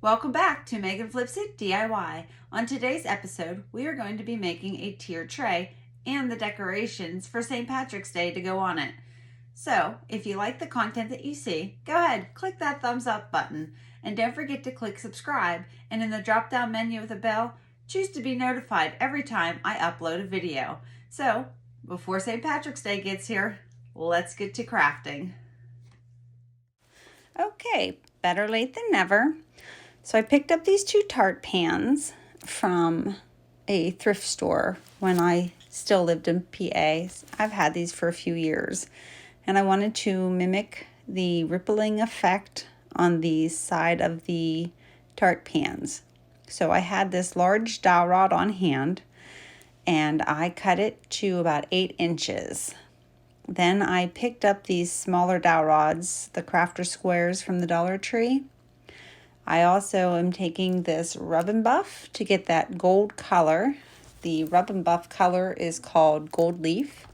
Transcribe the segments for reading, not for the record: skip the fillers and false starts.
Welcome back to Megan Flips It DIY. On today's episode, we are going to be making a tiered tray and the decorations for St. Patrick's Day to go on it. So, if you like the content that you see, go ahead, click that thumbs up button. And don't forget to click subscribe, and in the drop down menu with a bell, choose to be notified every time I upload a video. So, before St. Patrick's Day gets here, let's get to crafting. Okay, better late than never. So I picked up these two tart pans from a thrift store when I still lived in PA. I've had these for a few years, and I wanted to mimic the rippling effect on the side of the tart pans. So I had this large dowel rod on hand, and I cut it to about 8 inches. Then I picked up these smaller dowel rods, the crafter squares from the Dollar Tree. I also am taking this Rub and Buff to get that gold color. The Rub and Buff color is called Gold Leaf.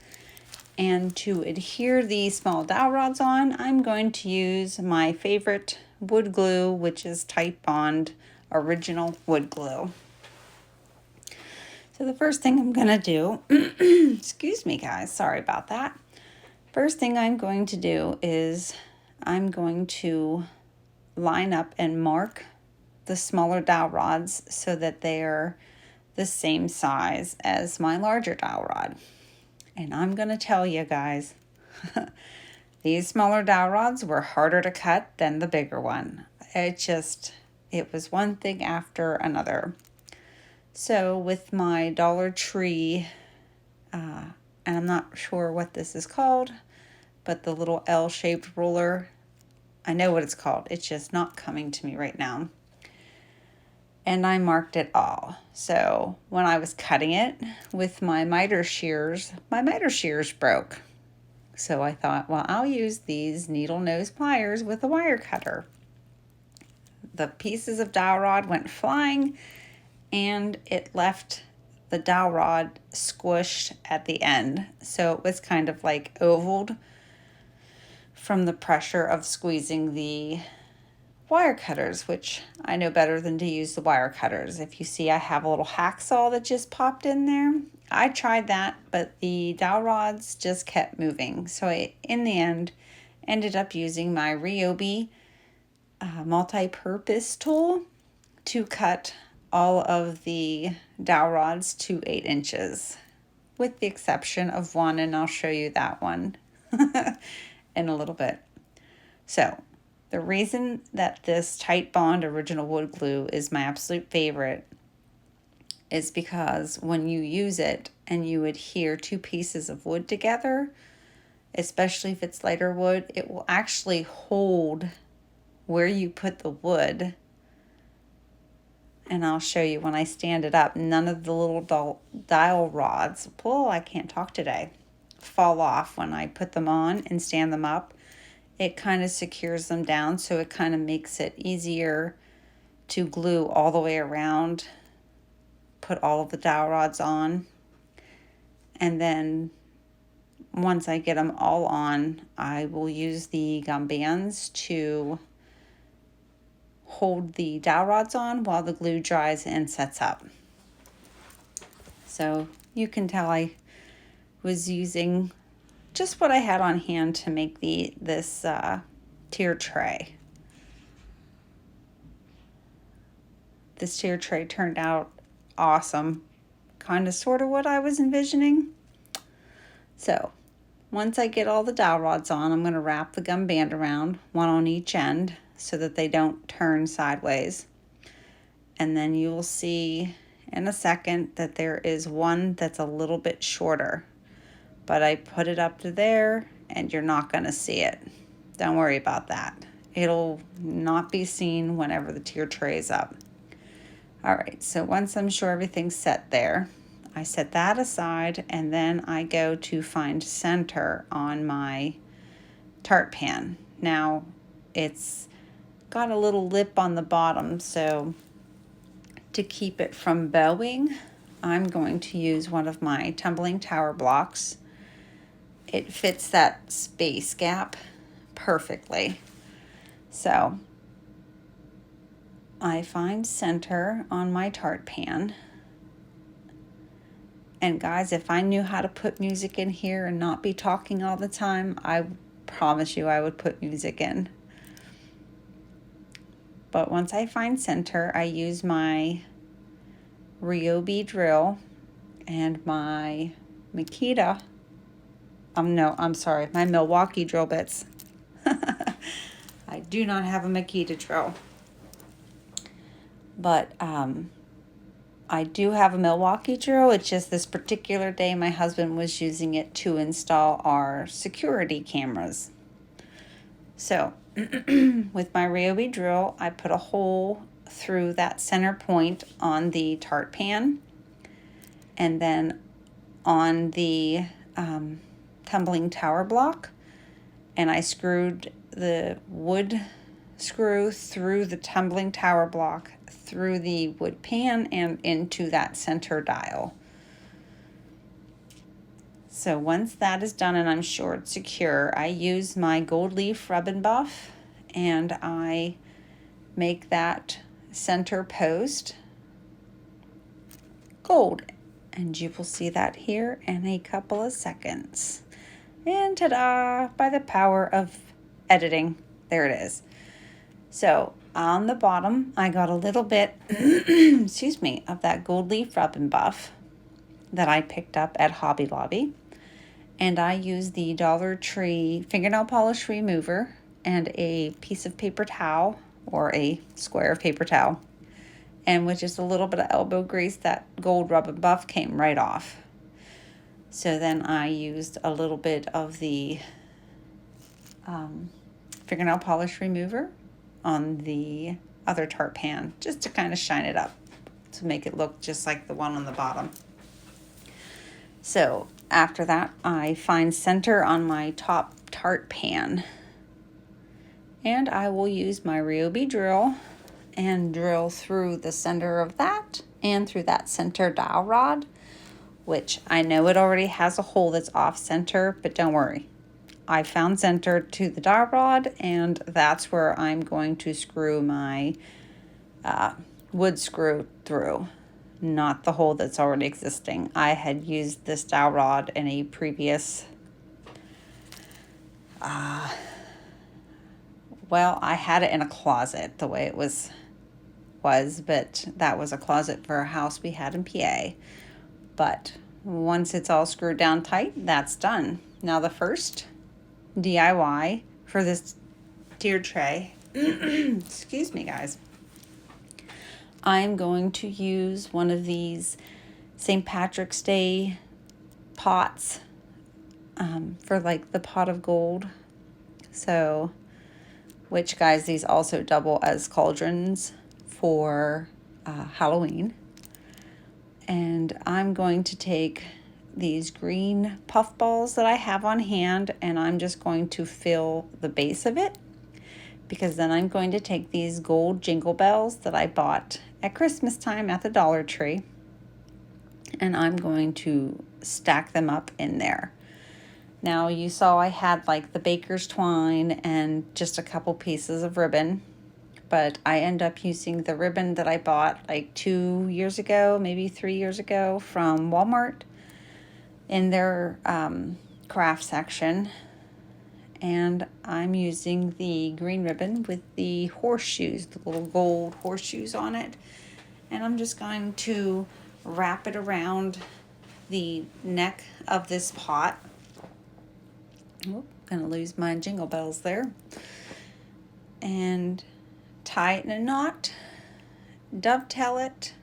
And to adhere these small dowel rods on, I'm going to use my favorite wood glue, which is Titebond Original Wood Glue. So the first thing I'm going to do, excuse me guys, sorry about that. First thing I'm going to do is I'm going to line up and mark the smaller dowel rods so that they are the same size as my larger dowel rod. And I'm going to tell you guys, these smaller dowel rods were harder to cut than the bigger one. It was one thing after another. So with my Dollar Tree, and I'm not sure what this is called, but the little L-shaped ruler, I know what it's called. It's just not coming to me right now. And I marked it all. So when I was cutting it with my miter shears broke. So I thought, well, I'll use these needle nose pliers with a wire cutter. The pieces of dowel rod went flying, and it left the dowel rod squished at the end. So it was kind of like ovaled from the pressure of squeezing the wire cutters, which I know better than to use the wire cutters. If you see, I have a little hacksaw that just popped in there. I tried that, but the dowel rods just kept moving. So I, in the end, ended up using my Ryobi multi-purpose tool to cut all of the dowel rods to 8 inches, with the exception of one, and I'll show you that one in a little bit. So the reason that this Titebond Original Wood Glue is my absolute favorite is because when you use it and you adhere two pieces of wood together, especially if it's lighter wood, it will actually hold where you put the wood. And I'll show you when I stand it up, none of the little dowel rods, I can't talk today, fall off when I put them on and stand them up. It kind of secures them down, so it kind of makes it easier to glue all the way around, put all of the dowel rods on, and then once I get them all on, I will use the gum bands to hold the dowel rods on while the glue dries and sets up. So you can tell I was using just what I had on hand to make this tier tray. This tier tray turned out awesome, kind of sort of what I was envisioning. So once I get all the dowel rods on, I'm going to wrap the gum band around, one on each end, so that they don't turn sideways. And then you will see in a second that there is one that's a little bit shorter. But I put it up to there, and you're not going to see it. Don't worry about that. It'll not be seen whenever the tier tray is up. All right, so once I'm sure everything's set there, I set that aside, and then I go to find center on my tart pan. Now, it's got a little lip on the bottom, so to keep it from bowing, I'm going to use one of my tumbling tower blocks. It fits that space gap perfectly. So I find center on my tart pan. And guys, if I knew how to put music in here and not be talking all the time, I promise you I would put music in. But once I find center, I use my Ryobi drill and my Makita. No, I'm sorry, my Milwaukee drill bits. I do not have a Makita drill. But I do have a Milwaukee drill. It's just this particular day my husband was using it to install our security cameras. So with my Ryobi drill, I put a hole through that center point on the tart pan, and then on the tumbling tower block, and I screwed the wood screw through the tumbling tower block, through the wood pan, and into that center dial. So once that is done and I'm sure it's secure, I use my gold leaf rub and buff, and I make that center post gold. And you will see that here in a couple of seconds. And ta-da! By the power of editing, there it is. So on the bottom, I got a little bit, excuse me, of that gold leaf rub and buff that I picked up at Hobby Lobby. And I use the Dollar Tree fingernail polish remover and a piece of paper towel, or a square of paper towel. And with just a little bit of elbow grease, that gold rub and buff came right off. So then I used a little bit of the fingernail polish remover on the other tart pan, just to kind of shine it up to make it look just like the one on the bottom. So after that, I find center on my top tart pan, and I will use my Ryobi drill and drill through the center of that and through that center dowel rod, which I know it already has a hole that's off center, but don't worry. I found center to the dowel rod, and that's where I'm going to screw my wood screw through, not the hole that's already existing. I had used this dowel rod in a previous, well, I had it in a closet the way it was, but that was a closet for a house we had in PA. But once it's all screwed down tight, that's done. Now the first DIY for this tier tray, excuse me guys, I'm going to use one of these St. Patrick's Day pots for like the pot of gold. So, which guys, these also double as cauldrons for Halloween. And I'm going to take these green puff balls that I have on hand, and I'm just going to fill the base of it, because then I'm going to take these gold jingle bells that I bought at Christmas time at the Dollar Tree, and I'm going to stack them up in there. Now you saw I had like the baker's twine and just a couple pieces of ribbon, but I end up using the ribbon that I bought like 2 years ago, maybe 3 years ago from Walmart in their craft section. And I'm using the green ribbon with the horseshoes, the little gold horseshoes on it. And I'm just going to wrap it around the neck of this pot. Oh, gonna lose my jingle bells there. And tie it in a knot, dovetail it,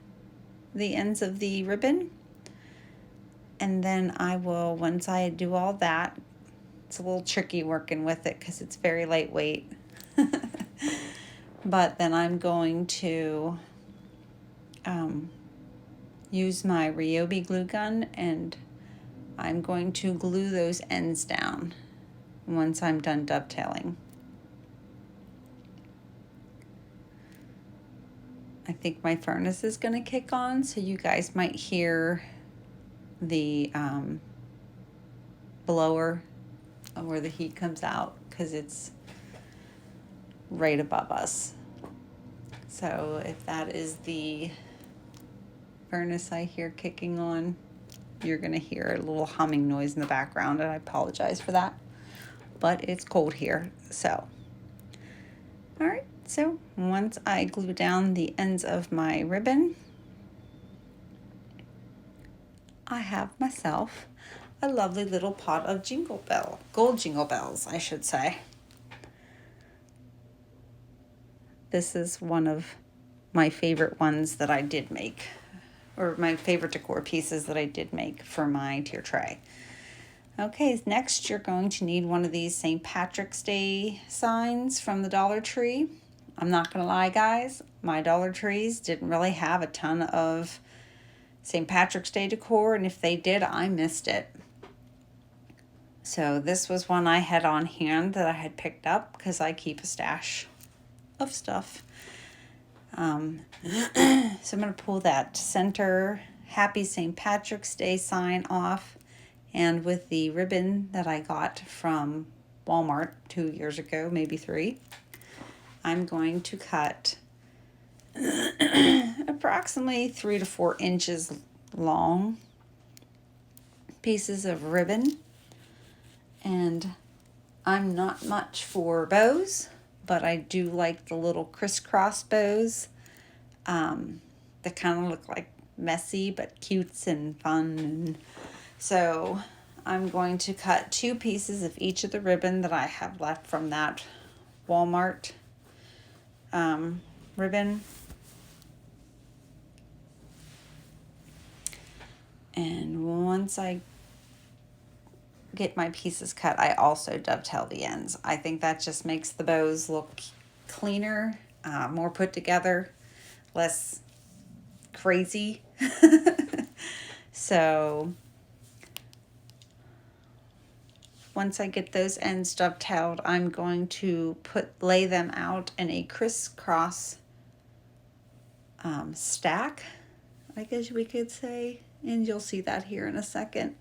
the ends of the ribbon. And then I will, once I do all that, it's a little tricky working with it because it's very lightweight. But then I'm going to use my Ryobi glue gun, and I'm going to glue those ends down once I'm done dovetailing. I think my furnace is going to kick on, so you guys might hear the blower where the heat comes out, because it's right above us. So if that is the furnace I hear kicking on, you're gonna hear a little humming noise in the background, and I apologize for that. But it's cold here, so. All right, so once I glue down the ends of my ribbon, I have myself a lovely little pot of gold jingle bells, I should say. This is one of my favorite ones that I did make, or my favorite decor pieces that I did make for my tier tray. Okay, next you're going to need one of these St. Patrick's Day signs from the Dollar Tree. I'm not gonna lie, guys, my Dollar Trees didn't really have a ton of St. Patrick's Day decor, and if they did, I missed it. So this was one I had on hand that I had picked up because I keep a stash of stuff. So I'm going to pull that center Happy St. Patrick's Day sign off, and with the ribbon that I got from Walmart 2 years ago, maybe 3, I'm going to cut approximately 3 to 4 inches long pieces of ribbon. And I'm not much for bows, but I do like the little crisscross bows that kind of look like messy but cute and fun. And so I'm going to cut 2 pieces of each of the ribbon that I have left from that Walmart ribbon. And once I get my pieces cut, I also dovetail the ends. I think that just makes the bows look cleaner, more put together, less crazy. So once I get those ends dovetailed, I'm going to lay them out in a crisscross stack, I guess we could say, and you'll see that here in a second.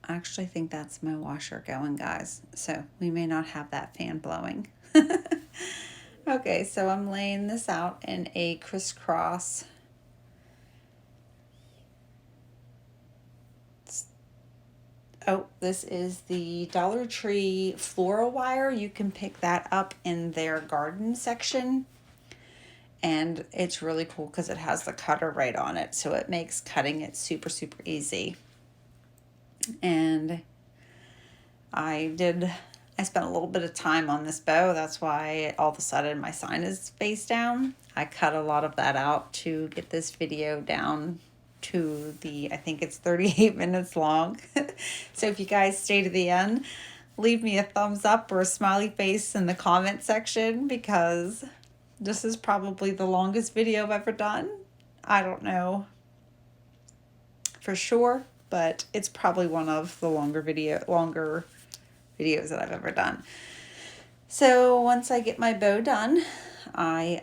Actually, I think that's my washer going, guys. So we may not have that fan blowing. Okay, so I'm laying this out in a crisscross this is the Dollar Tree floral wire. You can pick that up in their garden section. And it's really cool because it has the cutter right on it. So it makes cutting it super, super easy. And I spent a little bit of time on this bow. That's why all of a sudden my sign is face down. I cut a lot of that out to get this video down to I think it's 38 minutes long. So if you guys stay to the end, leave me a thumbs up or a smiley face in the comment section, because this is probably the longest video I've ever done. I don't know for sure, but it's probably one of the longer videos that I've ever done. So once I get my bow done, I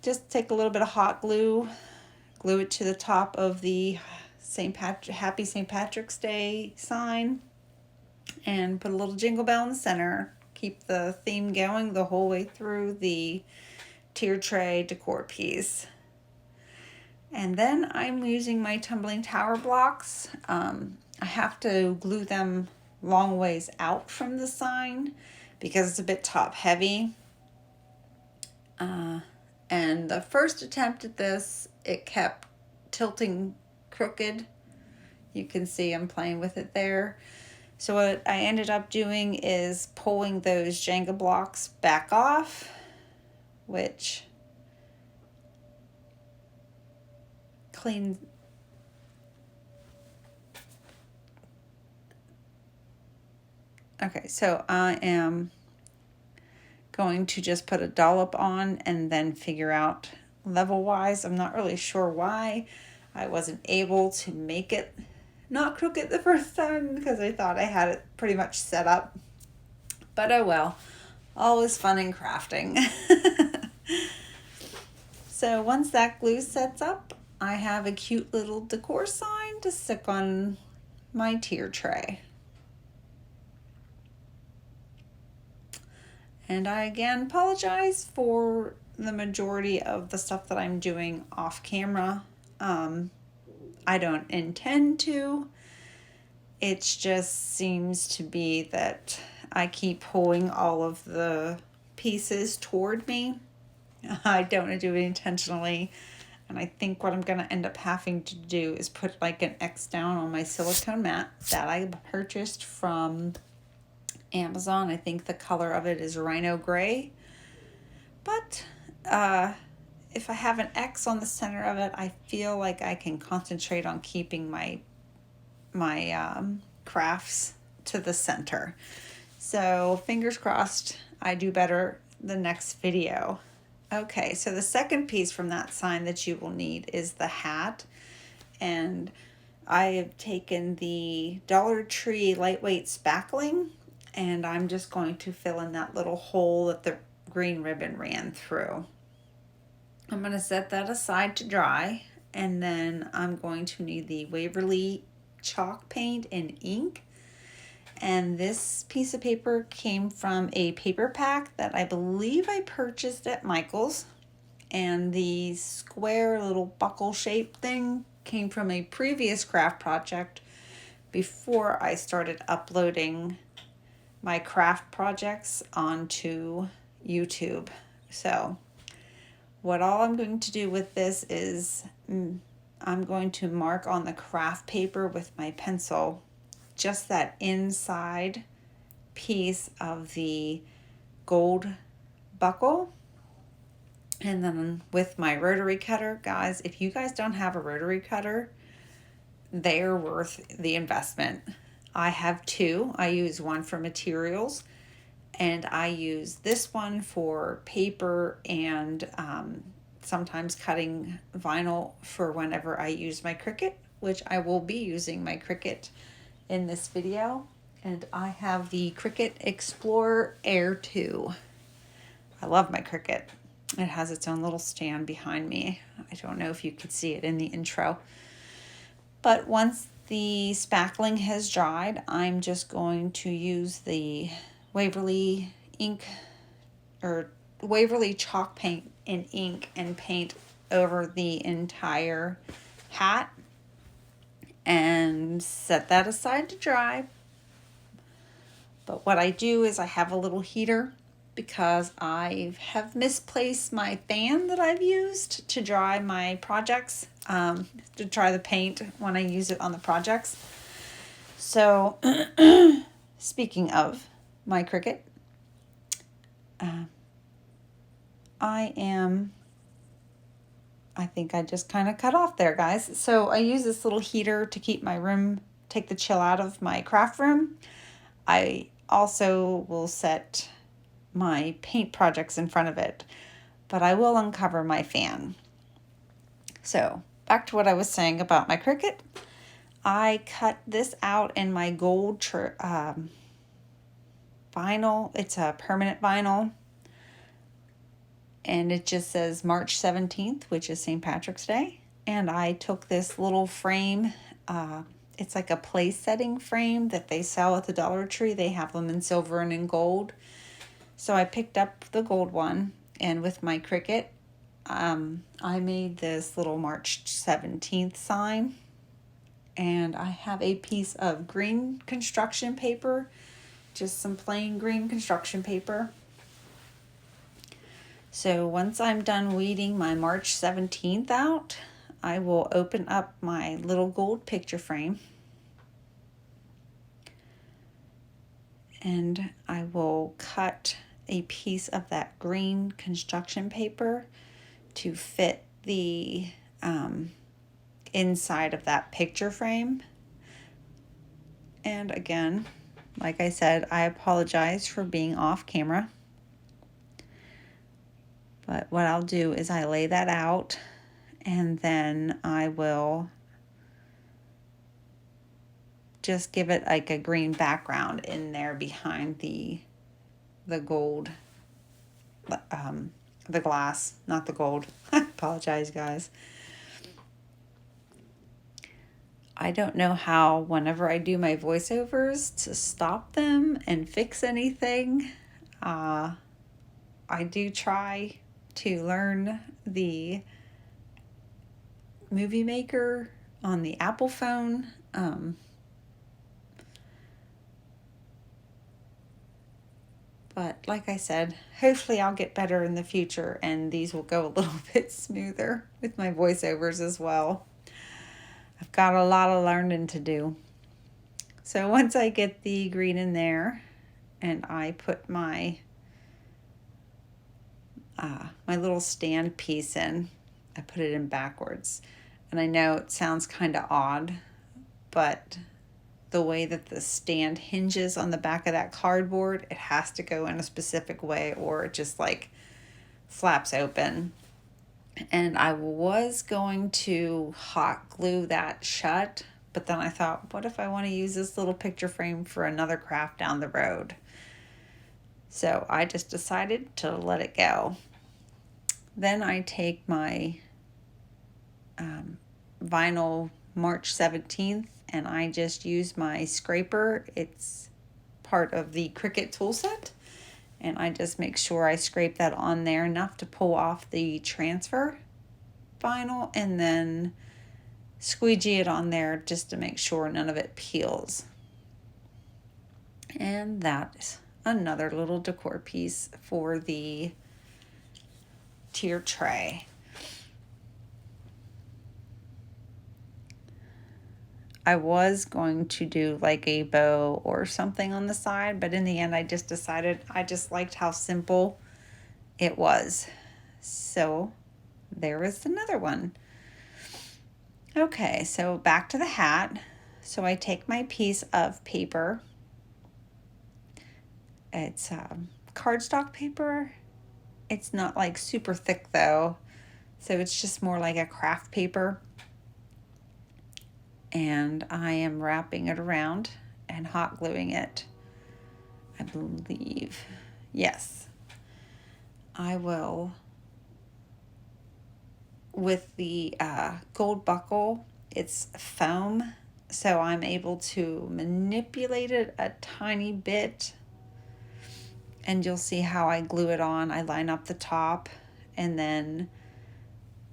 just take a little bit of hot glue it to the top of the Happy St. Patrick's Day sign, and put a little jingle bell in the center. Keep the theme going the whole way through the tier tray decor piece. And then I'm using my tumbling tower blocks. I have to glue them long ways out from the sign because it's a bit top heavy. And the first attempt at this, it kept tilting crooked. You can see I'm playing with it there. So what I ended up doing is pulling those Jenga blocks back off, which cleans. Okay, so I am going to just put a dollop on and then figure out level wise. I'm not really sure why I wasn't able to make it not crooked the first time, because I thought I had it pretty much set up. But oh well, all is fun in crafting. So once that glue sets up, I have a cute little decor sign to stick on my tier tray. And I again apologize for the majority of the stuff that I'm doing off camera. I don't intend to. It just seems to be that I keep pulling all of the pieces toward me. I don't do it intentionally. And I think what I'm going to end up having to do is put like an X down on my silicone mat that I purchased from Amazon. I think the color of it is Rhino Gray. But if I have an X on the center of it, I feel like I can concentrate on keeping my crafts to the center. So fingers crossed I do better the next video. Okay, so the second piece from that sign that you will need is the hat. And I have taken the Dollar Tree lightweight spackling, and I'm just going to fill in that little hole that the green ribbon ran through. I'm going to set that aside to dry, and then I'm going to need the Waverly chalk paint and ink. And this piece of paper came from a paper pack that I believe I purchased at Michael's. And the square little buckle shaped thing came from a previous craft project before I started uploading my craft projects onto YouTube. So what all I'm going to do with this is I'm going to mark on the craft paper with my pencil just that inside piece of the gold buckle. And then with my rotary cutter, guys, if you guys don't have a rotary cutter, they're worth the investment. I have two. I use one for materials, and I use this one for paper and sometimes cutting vinyl for whenever I use my Cricut, which I will be using my Cricut in this video. And I have the Cricut Explorer Air 2. I love my Cricut. It has its own little stand behind me. I don't know if you could see it in the intro. But once the spackling has dried, I'm just going to use the Waverly ink or Waverly chalk paint and ink and paint over the entire hat and set that aside to dry. But what I do is I have a little heater because I have misplaced my fan that I've used to dry my projects, to dry the paint when I use it on the projects. So speaking of my Cricut, I think I just kind of cut off there, guys. So I use this little heater to keep my room, take the chill out of my craft room. I also will set my paint projects in front of it, but I will uncover my fan. So back to what I was saying about my Cricut. I cut this out in my gold vinyl. It's a permanent vinyl. And it just says March 17th, which is St. Patrick's Day. And I took this little frame. It's like a place setting frame that they sell at the Dollar Tree. They have them in silver and in gold. So I picked up the gold one. And with my Cricut, I made this little March 17th sign. And I have a piece of green construction paper. Just some plain green construction paper. So once I'm done weeding my March 17th out, I will open up my little gold picture frame. And I will cut a piece of that green construction paper to fit the inside of that picture frame. And again, like I said, I apologize for being off camera. But what I'll do is I lay that out, and then I will just give it like a green background in there behind the gold, the glass, not the gold. I apologize, guys. I don't know how, whenever I do my voiceovers, to stop them and fix anything. I do try to learn the Movie Maker on the Apple phone. But like I said, hopefully I'll get better in the future and these will go a little bit smoother with my voiceovers as well. I've got a lot of learning to do. So once I get the green in there and I put my my little stand piece in, I put it in backwards. And I know it sounds kind of odd, but the way that the stand hinges on the back of that cardboard, it has to go in a specific way or it just like flaps open. And I was going to hot glue that shut, but then I thought, what if I want to use this little picture frame for another craft down the road? So I just decided to let it go. Then I take my vinyl March 17th and I just use my scraper. It's part of the Cricut tool set. And I just make sure I scrape that on there enough to pull off the transfer vinyl and then squeegee it on there just to make sure none of it peels. And that's another little decor piece for the tier tray. I was going to do like a bow or something on the side, but in the end I just decided I just liked how simple it was. So there is another one. Okay, so back to the hat. So I take my piece of paper. It's cardstock paper. It's not like super thick though, so it's just more like a craft paper. And I am wrapping it around and hot gluing it, I believe. Yes. I will, with the gold buckle, it's foam, so I'm able to manipulate it a tiny bit. And you'll see how I glue it on. I line up the top and then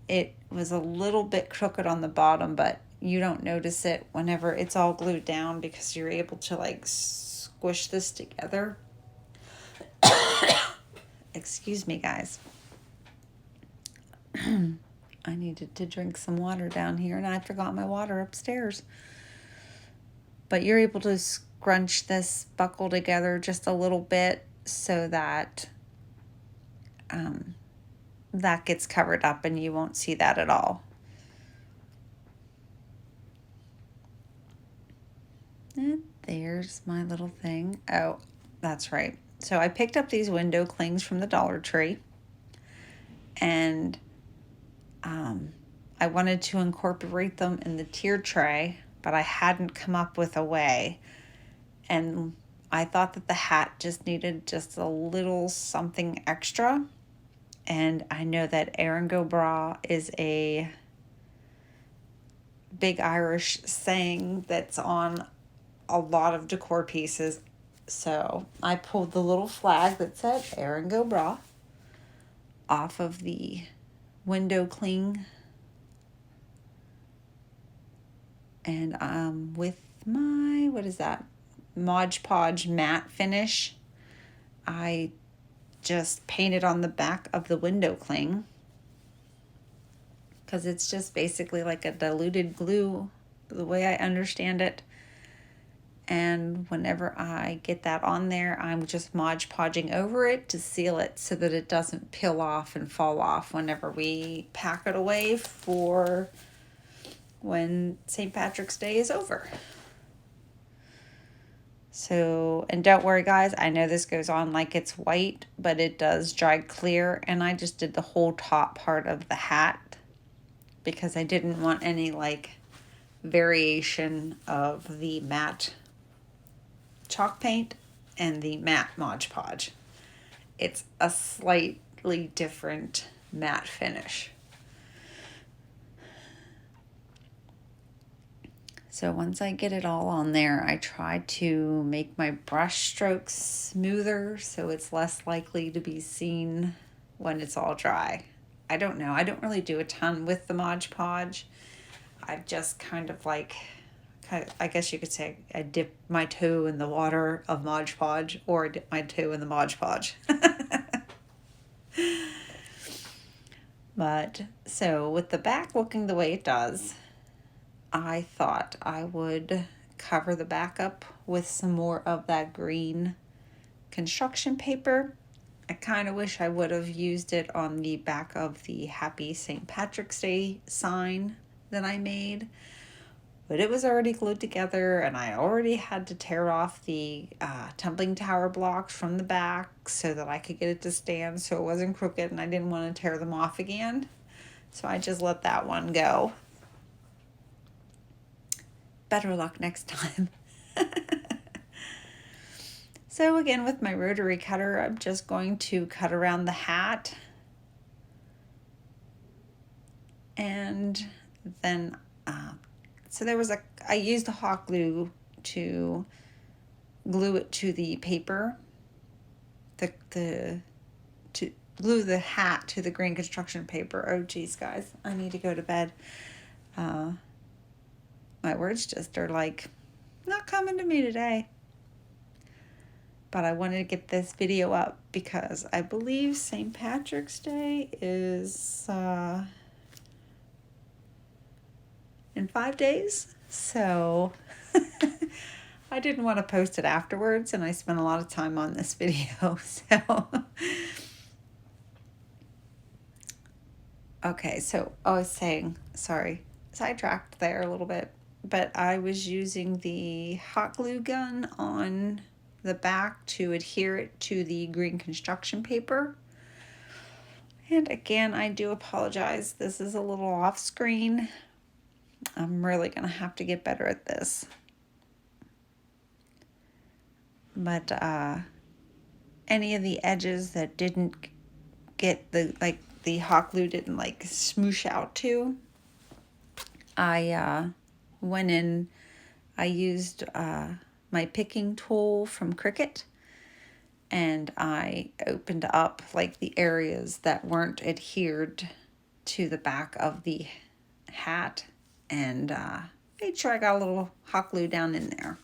it was a little bit crooked on the bottom, but you don't notice it whenever it's all glued down because you're able to like squish this together. Excuse me, guys. I needed to drink some water down here and I forgot my water upstairs. But you're able to scrunch this buckle together just a little bit so that that gets covered up and you won't see that at all. And there's my little thing. Oh, that's right. So I picked up these window clings from the Dollar Tree and I wanted to incorporate them in the tier tray, but I hadn't come up with a way. And I thought that the hat just needed just a little something extra. And I know that Erin Go Bra is a big Irish saying that's on a lot of decor pieces. So I pulled the little flag that said Erin Go Bra off of the window cling. And with my, what is that? Mod Podge matte finish, I just painted on the back of the window cling because it's just basically like a diluted glue, the way I understand it. And whenever I get that on there, I'm just Mod Podging over it to seal it so that it doesn't peel off and fall off whenever we pack it away for when St. Patrick's Day is over. So, and don't worry guys, I know this goes on like it's white, but it does dry clear. And I just did the whole top part of the hat because I didn't want any like variation of the matte chalk paint and the matte Mod Podge. It's a slightly different matte finish. So once I get it all on there, I try to make my brush strokes smoother so it's less likely to be seen when it's all dry. I don't know. I don't really do a ton with the Mod Podge. I've just kind of like, I guess you could say I dip my toe in the water of Mod Podge, or I dip my toe in the Mod Podge. But so with the back looking the way it does, I thought I would cover the back up with some more of that green construction paper. I kind of wish I would have used it on the back of the Happy St. Patrick's Day sign that I made, but it was already glued together and I already had to tear off the tumbling tower blocks from the back so that I could get it to stand so it wasn't crooked, and I didn't want to tear them off again. So I just let that one go. Better luck next time. So again, with my rotary cutter, I'm just going to cut around the hat. And then, so there was I used a hot glue to glue it to the paper, to glue the hat to the green construction paper. Oh geez, guys, I need to go to bed. My words just are like not coming to me today. But I wanted to get this video up because I believe St. Patrick's Day is in 5 days. So I didn't want to post it afterwards, and I spent a lot of time on this video. So okay, so I was saying, sorry, sidetracked there a little bit, but I was using the hot glue gun on the back to adhere it to the green construction paper. And again, I do apologize. This is a little off screen. I'm really going to have to get better at this. But any of the edges that didn't get the hot glue didn't smoosh out to, I went in, I used my picking tool from Cricut, and I opened up the areas that weren't adhered to the back of the hat, and made sure I got a little hot glue down in there.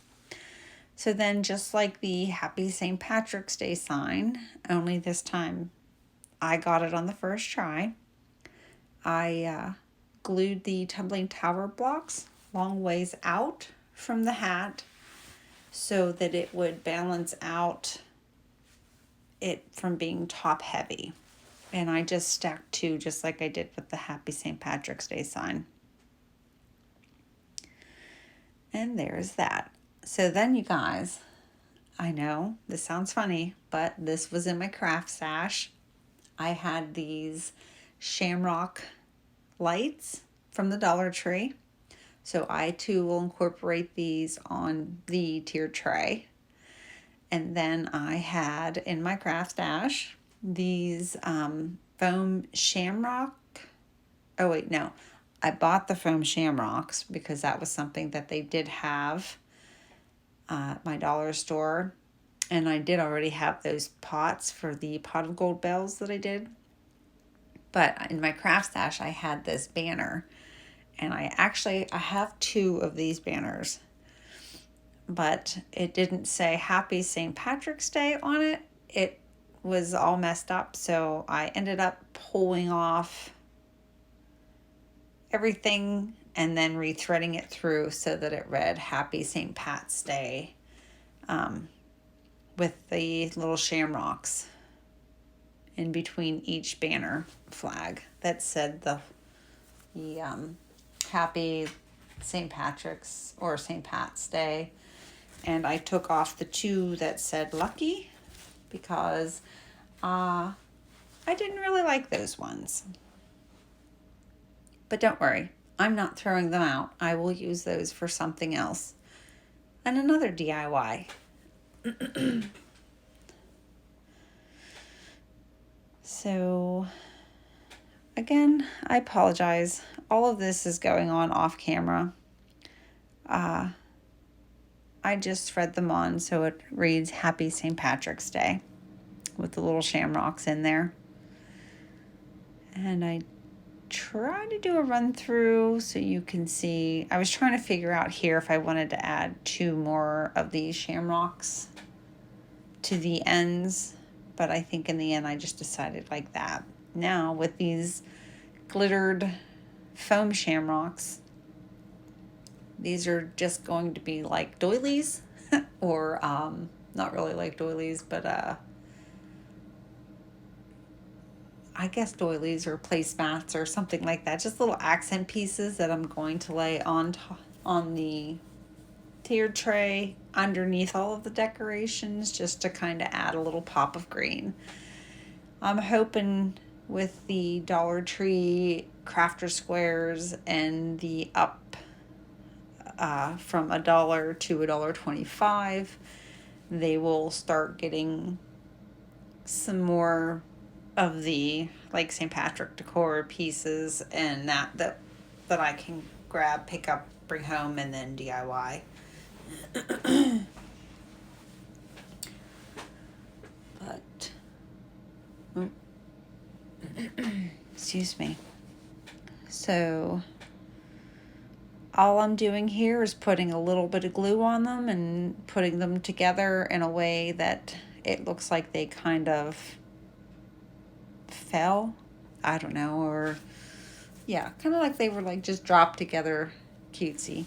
So then, just like the Happy St. Patrick's Day sign, only this time I got it on the first try, I glued the tumbling tower blocks long ways out from the hat so that it would balance out it from being top heavy. And I just stacked two, just like I did with the Happy St. Patrick's Day sign. And there's that. So then, you guys, I know this sounds funny, but this was in my craft stash. I had these shamrock lights from the Dollar Tree. So I too will incorporate these on the tier tray. And then I had in my craft stash these foam shamrock. Oh wait, no. I bought the foam shamrocks because that was something that they did have at my dollar store. And I did already have those pots for the pot of gold bells that I did. But in my craft stash, I had this banner. And I have two of these banners. But it didn't say Happy St. Patrick's Day on it. It was all messed up. So I ended up pulling off everything and then rethreading it through so that it read Happy St. Pat's Day with the little shamrocks in between each banner flag that said the Happy St. Patrick's or St. Pat's Day. And I took off the two that said Lucky because I didn't really like those ones. But don't worry, I'm not throwing them out. I will use those for something else. And another DIY. So, again, I apologize. All of this is going on off camera. I just thread them on so it reads Happy St. Patrick's Day with the little shamrocks in there. And I try to do a run through so you can see. I was trying to figure out here if I wanted to add 2 more of these shamrocks to the ends, but I think in the end I just decided like that. Now with these glittered foam shamrocks, these are just going to be like doilies or not really like doilies, but I guess doilies or placemats or something like that. Just little accent pieces that I'm going to lay on the tiered tray underneath all of the decorations, just to kind of add a little pop of green. I'm hoping with the Dollar Tree crafter squares and the up from $1 to $1.25, they will start getting some more of the like St. Patrick decor pieces and that I can grab, pick up, bring home, and then DIY. But excuse me. So all I'm doing here is putting a little bit of glue on them and putting them together in a way that it looks like they kind of fell. I don't know, or yeah, kind of like they were like just dropped together, cutesy.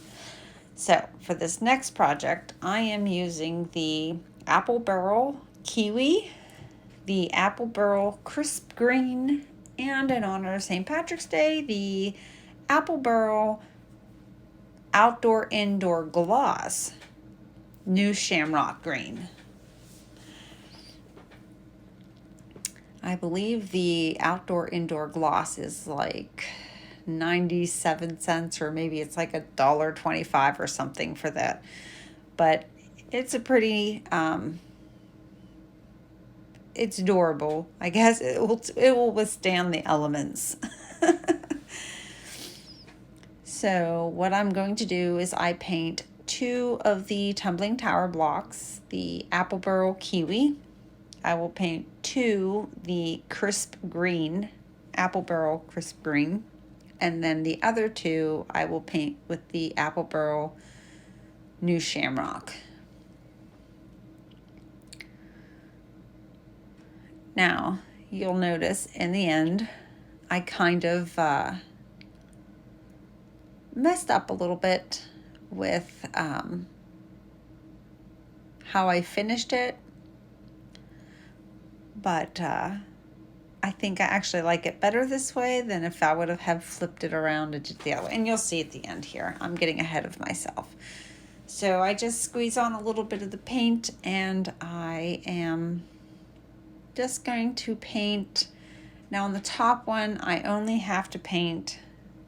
So for this next project, I am using the Apple Barrel Kiwi, the Apple Barrel Crisp Green, and in honor of St. Patrick's Day, the Apple Barrel Outdoor Indoor Gloss New Shamrock Green. I believe the outdoor indoor gloss is like 97 cents, or maybe it's like $1.25 or something for that. But it's a pretty it's durable. I guess it will withstand the elements. So what I'm going to do is I paint 2 of the tumbling tower blocks, the Apple Barrel Kiwi. I will paint 2 the crisp green, Apple Barrel Crisp Green, and then the other 2 I will paint with the Apple Barrel New Shamrock. Now, you'll notice in the end, I kind of messed up a little bit with how I finished it, but I think I actually like it better this way than if I would have flipped it around and did the other way. And you'll see at the end here, I'm getting ahead of myself. So I just squeeze on a little bit of the paint, and I am just going to paint. Now on the top one, I only have to paint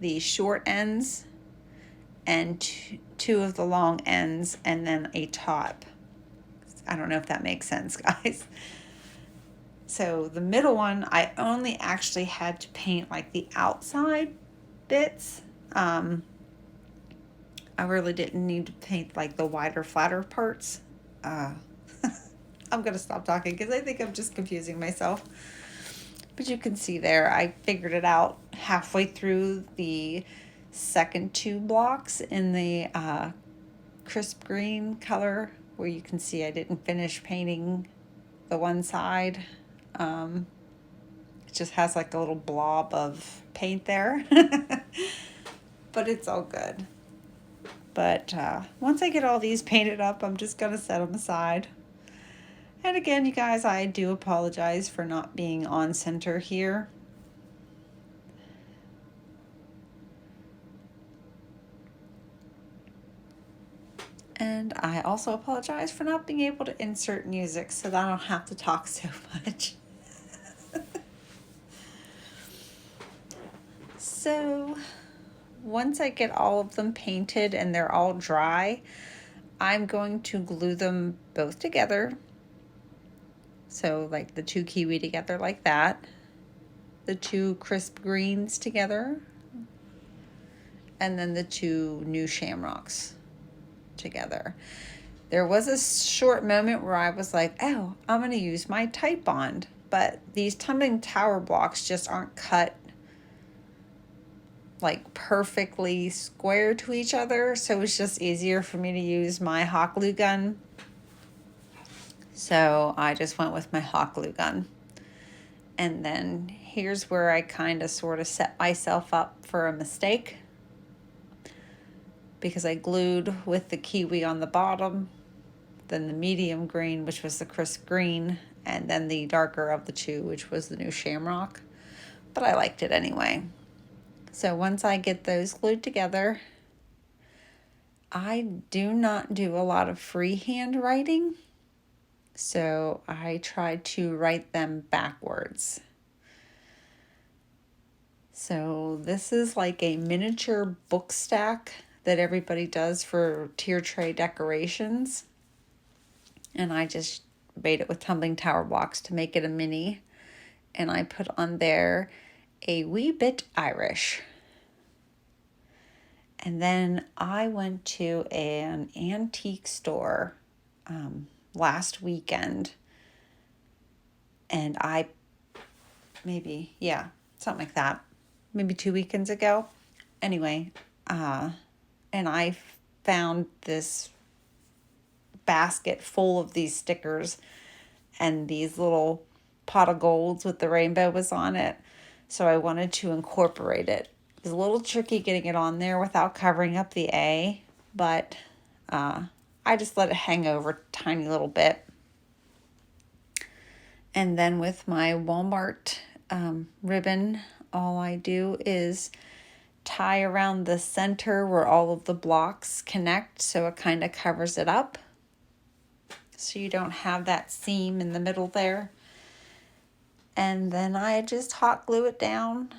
the short ends and 2 of the long ends, and then a top. I don't know if that makes sense, guys. So the middle one, I only actually had to paint like the outside bits. I really didn't need to paint like the wider, flatter parts. I'm going to stop talking because I think I'm just confusing myself. But you can see there, I figured it out halfway through the second 2 blocks in the crisp green color, where you can see I didn't finish painting the one side. It just has like a little blob of paint there. But it's all good. But once I get all these painted up, I'm just going to set them aside. And again, you guys, I do apologize for not being on center here. And I also apologize for not being able to insert music so that I don't have to talk so much. So once I get all of them painted and they're all dry, I'm going to glue them both together. So like the 2 kiwi together like that, the 2 crisp greens together, and then the 2 new shamrocks together. There was a short moment where I was like, oh, I'm going to use my Tite Bond, but these tumbling tower blocks just aren't cut like perfectly square to each other, so it's just easier for me to use my hot glue gun. So I just went with my hot glue gun. And then here's where I kind of sort of set myself up for a mistake, because I glued with the kiwi on the bottom, then the medium green, which was the crisp green, and then the darker of the two, which was the new shamrock. But I liked it anyway. So once I get those glued together, I do not do a lot of freehand writing. So I try to write them backwards. So this is like a miniature book stack that everybody does for tier tray decorations. And I just made it with tumbling tower blocks to make it a mini. And I put on there a wee bit Irish. And then I went to an antique store last weekend. And something like that. Maybe 2 weekends ago. Anyway, and I found this basket full of these stickers and these little pot of golds with the rainbow was on it. So I wanted to incorporate it. It was a little tricky getting it on there without covering up the A, but I just let it hang over a tiny little bit. And then with my Walmart ribbon, all I do is tie around the center where all of the blocks connect, so it kind of covers it up, so you don't have that seam in the middle there. And then I just hot glue it down,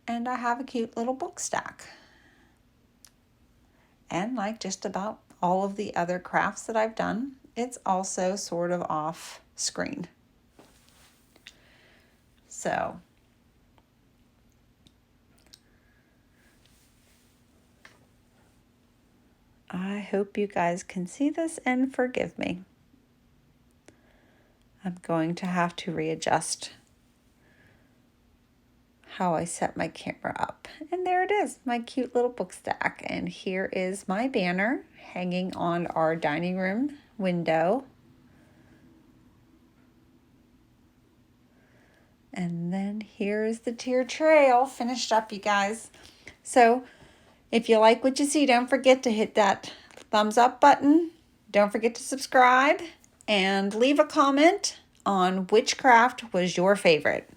and I have a cute little book stack. And like just about all of the other crafts that I've done, it's also sort of off screen. So I hope you guys can see this and forgive me. I'm going to have to readjust how I set my camera up. And there it is, my cute little book stack. And here is my banner hanging on our dining room window. And then here's the tier tray all finished up, you guys. So if you like what you see, don't forget to hit that thumbs up button. Don't forget to subscribe and leave a comment on which craft was your favorite.